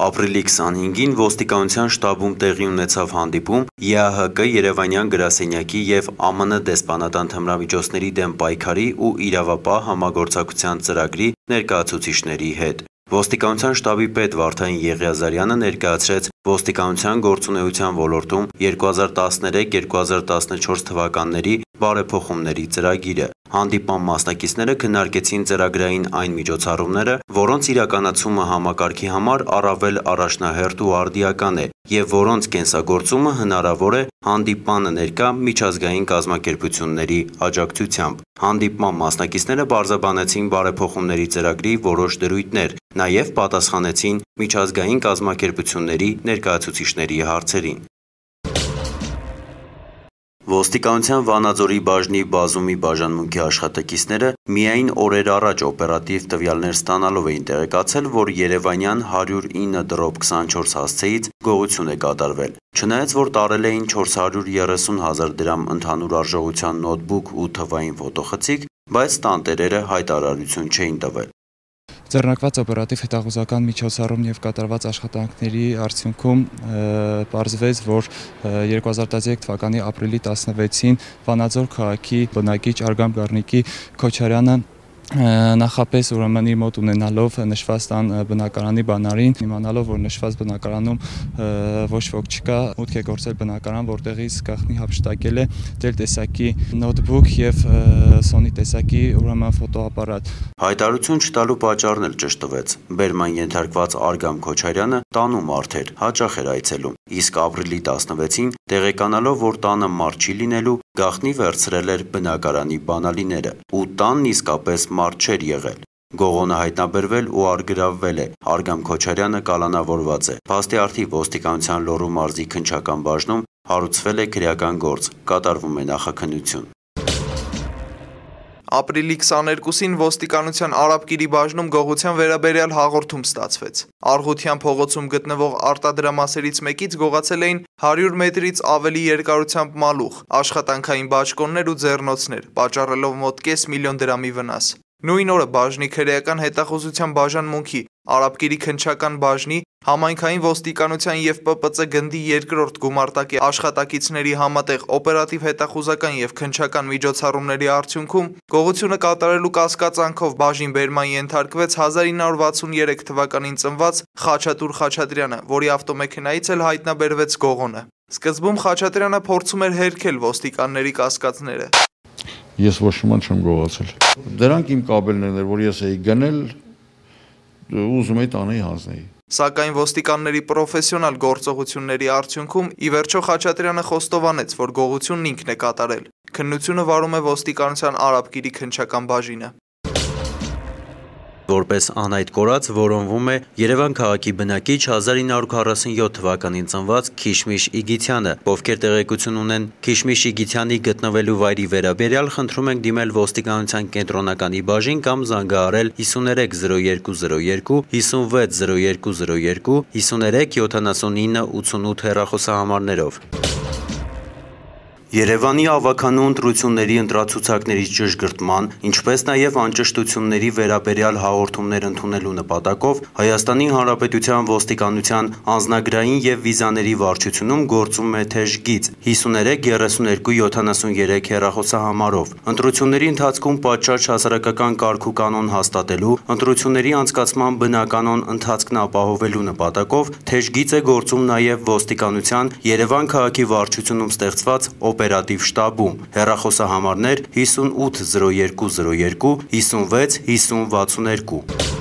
Ապրիլի 25-ին ոստիկանության շտաբում տեղի ունեցավ հանդիպում ԵԱՀԿ Երևանյան գրասենյակի և ԱՄՆ դեսպանատան թմրամիջոցների դեմ պայքարի ու իրավապահ համագործակցության ծրագրի ներկայացուցիչների հետ։ Ոստիկանության շտաբի պետ Վարդան Եղիազարյանը ներկայացրեց ոստիկանության գործունեության ոլորտում 2013-2014 թվականների բարեփոխումների ծրագիրը։ Հանդիպման մասնակիցները քննարկեցին ծրագրային այն միջոցառումները, որոնց իրականացումը համակարգի համար առավել առաջնահերթ ու արդիական է և որոնց կենսագործումը հնարավոր է հանդիպմանը ներկա միջազգային կազմակերպությունների աջակցությամբ։ Հանդիպման մասնակիցները պարզաբանեցին բարեփոխումների ծրագրի որոշ դրույթներ, նաև պատասխանեցին միջազգային կազմակերպությունների ներկայացուցիչների հարցերին։ Ոստիկանության Վանաձորի բաժնի բազումի բաժանմունքի աշխատակիցները միայն օրեր առաջ օպերատիվ տվյալներ ստանալով էին տեղեկացել, որ երևանյան 109/24 հասցեից գողություն է կատարվել։ Չնայած որ տարել էին 430,000 դրամ ընդհանուր արժողության նոթբուք ու թվային ֆոտոխցիկ, բայց տանտերերը հայտարարություն չէին տվել։ Ձեռնարկված օպերատիվ հետախուզական միջոցառում և կատարված աշխատանքների արդյունքում պարզվեց, որ 2013 թվականի ապրիլի 16-ին Վանաձոր քաղաքի բնակիչ Արգամ Գառնիկի Քոչարյանը նախապես ուրեմն իր մոտ ունենալով նշված տան բնակարանի բանալին, իմանալով, որ նշված բնակարանում ոչ ոք չկա, մուտք է գործել բնակարան, որտեղից գաղտնի հափշտակել է Dell տեսակի նոթբուք և Sony տեսակի ուրեմն ֆոտոապարատ։ Հայտարարություն չտալու պատճառն էլ ճշտվեց։ Բերման ենթարկված Արգամ Քոչարյանը տանում մարդ էր, հաճախ էր այցելում, իսկ ապրիլի 16-ին տեղեկանալով, որ տանը մարդ չի լինելու, գաղտնի վերցրել էր բնակարանի բանալիները, ու տանն իսկապես մարդ չէր եղել։ Գողոնը հայտնաբերվել ու առգրավվել է, Արգամ Քոչարյանը կալանավորված է։ Փաստի առթիվ ոստիկանության Լոռու մարզի քննչական բաժնում հարուցվել է քրեական գործ, կատարվում է նախաքննություն։ Ապրիլի 22-ին ոստիկանության Արաբկիրի բաժնում գողության վերաբերյալ հաղորդում ստացվեց։ Արգուտյան փողոցում գտնվող արտադրամասերից մեկից գողացել էին 100 մետրից ավելի երկարությամբ մալուխ, աշխատանքային բաճկոններ ու ձեռնոցներ, պատճառելով մոտ կես միլիոն դրամի վնաս։ Նույն օրը բաժնի քրեական հետախուզության բաժանմունքի, Արաբկիրի քննչական բաժնի, համայնքային ոստիկանության և ՊՊԾ գնդի երկրորդ գումարտակի աշխատակիցների համատեղ օպերատիվ հետախուզական և քննչական միջոցառումների արդյունքում գողությունը կատարելու կասկածանքով բաժին բերման ենթարկվեց 1963 թվականին ծնված Խաչատուր Խաչատրյանը, որի ավտոմեքենայից էլ հայտնաբերվեց գողոնը։ Սկզբում Խաչատրյանը փորձում էր հերքել ոստիկանների կասկածները։ Ես ոչ ոք չեմ գողացել։ Դրանք իմ կաբելներն էր, որ ես էի գնել, ուզում էի տանեի հանձնեի։ Սակայն ոստիկանների պրոֆեսիոնալ գործողությունների արդյունքում ի վերջո Խաչատրյանը խոստովանեց, որ գողությունն ինքն է կատարել։ Քննությունը վարում է ոստիկանության Արաբկիրի քննչական բաժինը։ Որպես անհայտ կորած որոնվում է Երևան քաղաքի բնակիչ 1947 թվականին ծնված Քիշմիշ Իգիթյանը, ովքեր տեղեկություն ունեն Քիշմիշ Իգիթյանի գտնվելու վայրի վերաբերյալ, խնդրում ենք դիմել ոստիկանության կենտրոնականի բաժին կամ զանգահարել 530202, 560202, 537988 հեռախոսահամարներով։ Երևանի ավագանու ընտրությունների ընտրացուցակների ճշգրտման, ինչպես նաև անճշտությունների վերաբերյալ հաղորդումներ ընդունելու նպատակով Հայաստանի Հանրապետության ոստիկանության անձնագրային և վիզաների վարչությունում գործում է թեժ գիծ 533273 հեռախոսահամարով։ Ընտրությունների ընթացքում պատշաճ հասարակական կարգ ու կանոն հաստատելու, ընտրությունների անցկացման բնականոն ընթացքն ապահովելու նպատակով թեժ գիծ է գործում նաև ոստիկանության Երևան քաղաքի վարչությունում ստեղծված օպերատիվ շտաբում, հեռախոսահամարներ 580202, 56 5062։